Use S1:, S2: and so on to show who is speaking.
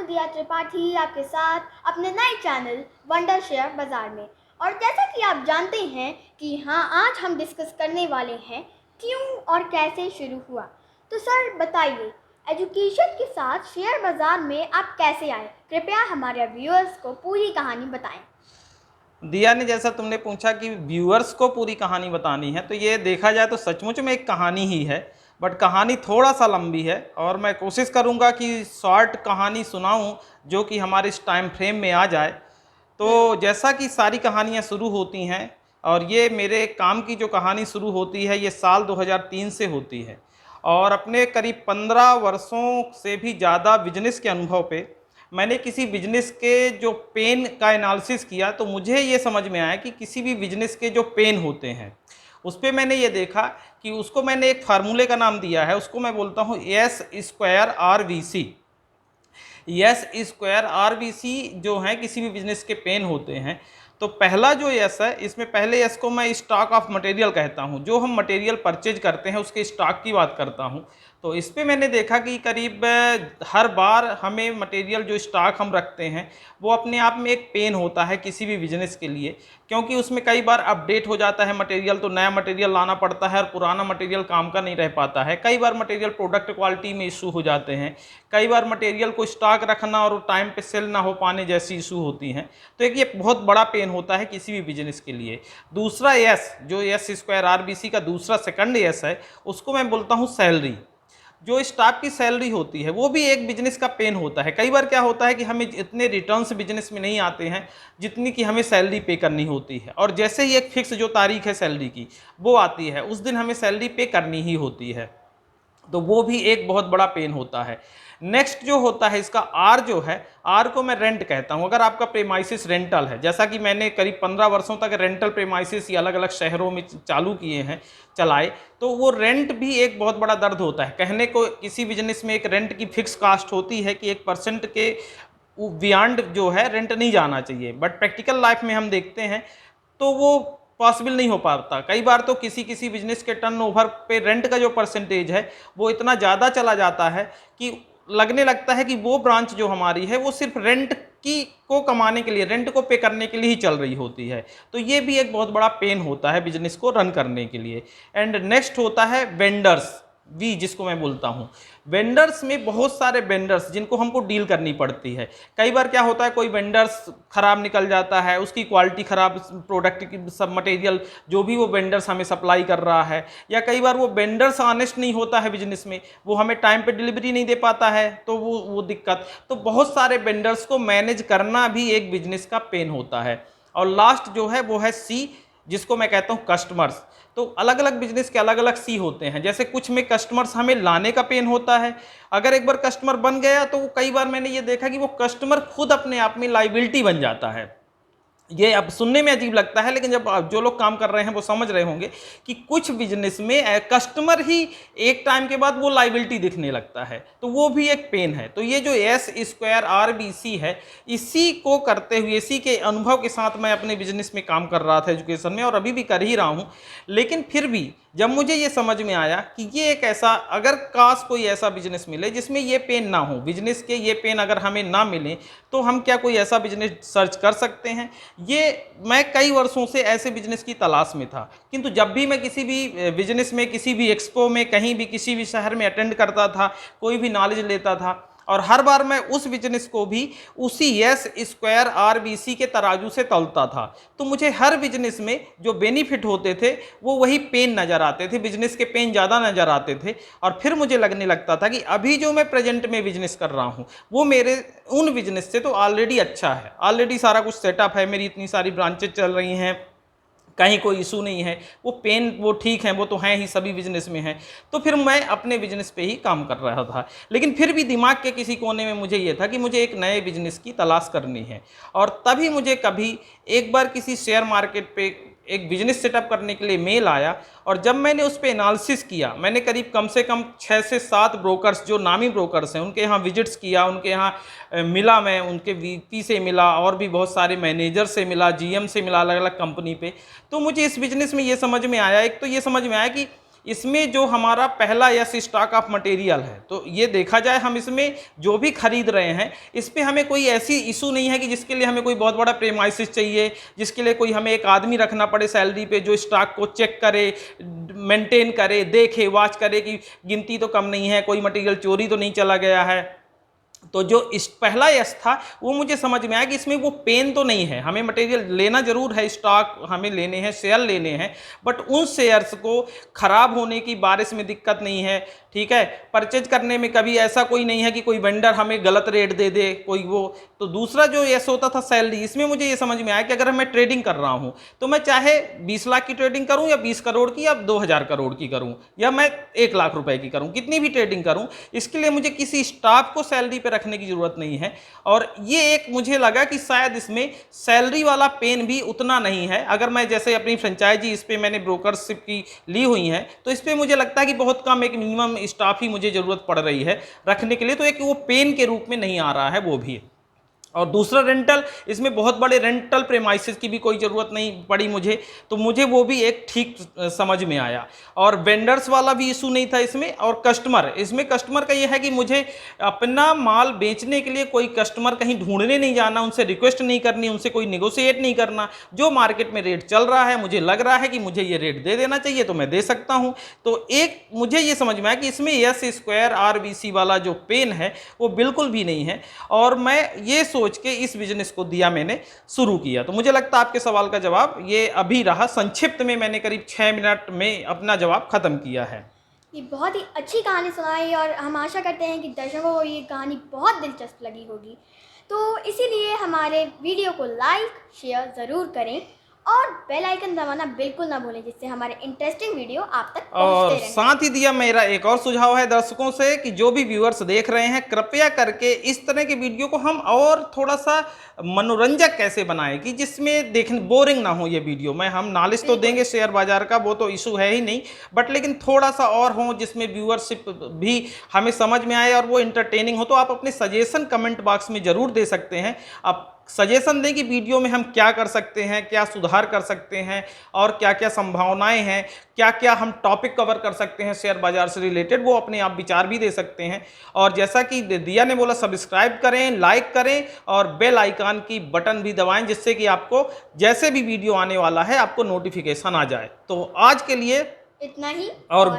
S1: हूँ दिया त्रिपाठी आपके साथ अपने नए चैनल वंडर शेयर बाज़ार में। और जैसा कि आप जानते हैं कि हाँ, आज हम डिस्कस करने वाले हैं क्यों और कैसे शुरू हुआ। तो सर बताइए, एजुकेशन के साथ शेयर बाज़ार में आप कैसे आए? कृपया हमारे व्यूअर्स को पूरी कहानी बताएं।
S2: दिया ने जैसा तुमने पूछा कि व्यूअर्स को पूरी कहानी बतानी है, तो ये देखा जाए तो सचमुच में एक कहानी ही है, बट कहानी थोड़ा सा लंबी है और मैं कोशिश करूँगा कि शॉर्ट कहानी सुनाऊँ जो कि हमारे इस टाइम फ्रेम में आ जाए। तो जैसा कि सारी कहानियाँ शुरू होती हैं, और ये मेरे काम की जो कहानी शुरू होती है ये साल 2003 से होती है, और अपने करीब 15 वर्षों से भी ज़्यादा बिजनेस के अनुभव पे मैंने किसी बिजनेस के जो पेन का एनालिसिस किया, तो मुझे ये समझ में आया कि किसी भी बिजनेस के जो पेन होते हैं उस पर मैंने ये देखा कि उसको मैंने एक फार्मूले का नाम दिया है, उसको मैं बोलता हूँ S²RVC। S²RVC जो है किसी भी बिजनेस के पेन होते हैं। तो पहला जो यस है, इसमें पहले यस को मैं स्टॉक ऑफ मटेरियल कहता हूं, जो हम मटेरियल परचेज करते हैं उसके स्टॉक की बात करता हूं। तो इस पे मैंने देखा कि करीब हर बार हमें मटेरियल जो स्टॉक हम रखते हैं वो अपने आप में एक पेन होता है किसी भी बिजनेस के लिए, क्योंकि उसमें कई बार अपडेट हो जाता है मटेरियल, तो नया मटेरियल लाना पड़ता है और पुराना मटेरियल काम का नहीं रह पाता है। कई बार मटेरियल प्रोडक्ट क्वालिटी में इशू हो जाते हैं, कई बार मटेरियल को स्टॉक रखना और टाइम पे सेल ना हो पाने जैसी इशू होती हैं। तो एक ये बहुत बड़ा पेन होता है किसी भी बिजनेस के लिए। दूसरा यस, जो S²RVC का दूसरा सेकंड यस है, उसको मैं बोलता हूँ सैलरी। जो स्टाफ की सैलरी होती है वो भी एक बिजनेस का पेन होता है। कई बार क्या होता है कि हमें इतने रिटर्न्स बिजनेस में नहीं आते हैं जितनी कि हमें सैलरी पे करनी होती है, और जैसे ही एक फिक्स जो तारीख है सैलरी की वो आती है, उस दिन हमें सैलरी पे करनी ही होती है। तो वो भी एक बहुत बड़ा पेन होता है। नेक्स्ट जो होता है इसका आर जो है, आर को मैं रेंट कहता हूं। अगर आपका प्रेमाइसिस रेंटल है, जैसा कि मैंने करीब 15 वर्षों तक रेंटल प्रेमाइसिस ये अलग अलग शहरों में चालू किए हैं, चलाए, तो वो रेंट भी एक बहुत बड़ा दर्द होता है। कहने को किसी बिजनेस में एक रेंट की फिक्स कास्ट होती है कि 1% के बियॉन्ड जो है रेंट नहीं जाना चाहिए, बट प्रैक्टिकल लाइफ में हम देखते हैं तो वो पॉसिबल नहीं हो पाता। कई बार तो किसी किसी बिजनेस के टर्नओवर पे रेंट का जो परसेंटेज है वो इतना ज़्यादा चला जाता है कि लगने लगता है कि वो ब्रांच जो हमारी है वो सिर्फ रेंट की को कमाने के लिए, रेंट को पे करने के लिए ही चल रही होती है। तो ये भी एक बहुत बड़ा पेन होता है बिजनेस को रन करने के लिए। एंड नेक्स्ट होता है वेंडर्स, वी जिसको मैं बोलता हूँ। वेंडर्स में बहुत सारे वेंडर्स जिनको हमको डील करनी पड़ती है। कई बार क्या होता है, कोई वेंडर्स खराब निकल जाता है, उसकी क्वालिटी खराब, प्रोडक्ट की सब मटेरियल जो भी वो वेंडर्स हमें सप्लाई कर रहा है, या कई बार वो वेंडर्स ऑनेस्ट नहीं होता है बिजनेस में, वो हमें टाइम पे डिलीवरी नहीं दे पाता है, तो वो दिक्कत। तो बहुत सारे वेंडर्स को मैनेज करना भी एक बिजनेस का पेन होता है। और लास्ट जो है वो है सी, जिसको मैं कहता हूँ कस्टमर्स। तो अलग अलग बिजनेस के अलग अलग सी होते हैं। जैसे कुछ में कस्टमर्स हमें लाने का पेन होता है, अगर एक बार कस्टमर बन गया तो कई बार मैंने ये देखा कि वो कस्टमर खुद अपने आप में लाइबिलिटी बन जाता है। ये अब सुनने में अजीब लगता है, लेकिन जब जो लोग काम कर रहे हैं वो समझ रहे होंगे कि कुछ बिजनेस में कस्टमर ही एक टाइम के बाद वो लाइबिलिटी दिखने लगता है, तो वो भी एक पेन है। तो ये जो S²RVC है, इसी को करते हुए, इसी के अनुभव के साथ मैं अपने बिजनेस में काम कर रहा था एजुकेशन में, और अभी भी कर ही रहा हूँ। लेकिन फिर भी जब मुझे ये समझ में आया कि ये एक ऐसा, अगर काश कोई ऐसा बिजनेस मिले जिसमें ये पेन ना हो, बिजनेस के ये पेन अगर हमें ना मिले, तो हम क्या कोई ऐसा बिजनेस सर्च कर सकते हैं। ये मैं कई वर्षों से ऐसे बिजनेस की तलाश में था, किंतु जब भी मैं किसी भी बिजनेस में, किसी भी एक्सपो में, कहीं भी किसी भी शहर में अटेंड करता था, कोई भी नॉलेज लेता था, और हर बार मैं उस बिजनेस को भी उसी S²RVC के तराजू से तौलता था, तो मुझे हर बिजनेस में जो बेनिफिट होते थे वो वही पेन नज़र आते थे, बिजनेस के पेन ज़्यादा नज़र आते थे। और फिर मुझे लगने लगता था कि अभी जो मैं प्रेजेंट में बिजनेस कर रहा हूँ वो मेरे उन बिजनेस से तो ऑलरेडी अच्छा है, ऑलरेडी सारा कुछ सेटअप है, मेरी इतनी सारी ब्रांचेज चल रही हैं, कहीं कोई इशू नहीं है, वो पेन वो ठीक है, वो तो हैं ही, सभी बिजनेस में हैं। तो फिर मैं अपने बिजनेस पे ही काम कर रहा था, लेकिन फिर भी दिमाग के किसी कोने में मुझे ये था कि मुझे एक नए बिजनेस की तलाश करनी है। और तभी मुझे कभी एक बार किसी शेयर मार्केट पे एक बिजनेस सेटअप करने के लिए मेल आया, और जब मैंने उस पर एनालिसिस किया, मैंने करीब कम से कम 6 से 7 ब्रोकर्स जो नामी ब्रोकर्स हैं उनके यहाँ विजिट्स किया, उनके यहाँ मिला, मैं उनके वीपी से मिला, और भी बहुत सारे मैनेजर से मिला, जीएम से मिला, अलग अलग कंपनी पे। तो मुझे इस बिजनेस में ये समझ में आया, एक तो ये समझ में आया कि इसमें जो हमारा पहला यस स्टॉक ऑफ मटेरियल है, तो ये देखा जाए हम इसमें जो भी खरीद रहे हैं इस पे हमें कोई ऐसी इशू नहीं है कि जिसके लिए हमें कोई बहुत बड़ा प्रेमाइसिस चाहिए, जिसके लिए कोई हमें एक आदमी रखना पड़े सैलरी पे जो स्टॉक को चेक करे, मेंटेन करे, देखे, वॉच करे कि गिनती तो कम नहीं है, कोई मटेरियल चोरी तो नहीं चला गया है। तो जो इस पहला यस था वो मुझे समझ में आया कि इसमें वो पेन तो नहीं है, हमें मटेरियल लेना जरूर है, स्टॉक हमें लेने हैं, शेयर लेने हैं, बट उन शेयर्स को खराब होने की बारिश में दिक्कत नहीं है, ठीक है। परचेज करने में कभी ऐसा कोई नहीं है कि कोई वेंडर हमें गलत रेट दे दे कोई वो। तो दूसरा जो यस होता था सैलरी, इसमें मुझे ये समझ में आया कि अगर मैं ट्रेडिंग कर रहा हूँ तो मैं चाहे 20 लाख की ट्रेडिंग करूँ या 20 करोड़ की या 2000 करोड़ की करूँ या मैं 1 लाख रुपए की करूँ, कितनी भी ट्रेडिंग करूँ, इसके लिए मुझे किसी स्टाफ को सैलरी पे रखने की जरूरत नहीं है। और ये एक मुझे लगा कि शायद इसमें सैलरी वाला पेन भी उतना नहीं है। अगर मैं जैसे अपनी फ्रेंचाइजी इस पे मैंने ब्रोकरशिप की ली हुई है तो इस पे मुझे लगता है कि बहुत कम, एक मिनिमम स्टाफ ही मुझे जरूरत पड़ रही है रखने के लिए, तो एक वो पेन के रूप में नहीं आ रहा है वो भी। और दूसरा रेंटल, इसमें बहुत बड़े रेंटल प्रेमाइसिस की भी कोई ज़रूरत नहीं पड़ी मुझे, तो मुझे वो भी एक ठीक समझ में आया। और वेंडर्स वाला भी इशू नहीं था इसमें। और कस्टमर, इसमें कस्टमर का ये है कि मुझे अपना माल बेचने के लिए कोई कस्टमर कहीं ढूंढने नहीं जाना, उनसे रिक्वेस्ट नहीं करनी, उनसे कोई निगोशिएट नहीं करना। जो मार्केट में रेट चल रहा है, मुझे लग रहा है कि मुझे ये रेट दे देना चाहिए तो मैं दे सकता हूँ। तो एक मुझे ये समझ में आया कि इसमें एस स्क्वायर RBC वाला जो पेन है वो बिल्कुल भी नहीं है। और मैं ये सोच के इस बिजनेस को दिया, मैंने शुरू किया। तो मुझे लगता है आपके सवाल का जवाब ये अभी रहा। संक्षिप्त में मैंने करीब 6 मिनट में अपना जवाब खत्म किया है।
S1: ये बहुत ही अच्छी कहानी सुनाई और हम आशा करते हैं कि दर्शकों को ये कहानी बहुत दिलचस्प लगी होगी। तो इसीलिए हमारे वीडियो को लाइक शेयर ज़रूर करें और बेल आइकन दबाना बिल्कुल ना भूलें, जिससे हमारे इंटरेस्टिंग वीडियो आप तक
S2: और
S1: पहुंचते रहें।
S2: साथ ही दिया मेरा एक और सुझाव है दर्शकों से कि जो भी व्यूअर्स देख रहे हैं, कृपया करके इस तरह के वीडियो को हम और थोड़ा सा मनोरंजक कैसे बनाएं कि जिसमें देखने बोरिंग ना हो ये वीडियो। मैं हम नॉलेज तो देंगे शेयर बाजार का, वो तो इशू है ही नहीं, बट लेकिन थोड़ा सा और हो जिसमें व्यूअरशिप भी हमें समझ में आए और वो इंटरटेनिंग हो। तो आप अपने सजेशन कमेंट बॉक्स में ज़रूर दे सकते हैं। आप सजेशन दें कि वीडियो में हम क्या कर सकते हैं, क्या सुधार कर सकते हैं और क्या क्या संभावनाएं हैं, क्या क्या हम टॉपिक कवर कर सकते हैं शेयर बाजार से रिलेटेड, वो अपने आप विचार भी दे सकते हैं। और जैसा कि दिया ने बोला, सब्सक्राइब करें, लाइक करें और बेल आइकन की बटन भी दबाएं, जिससे कि आपको जैसे भी वीडियो आने वाला है आपको नोटिफिकेशन आ जाए। तो आज के लिए
S1: इतना ही
S2: और गुड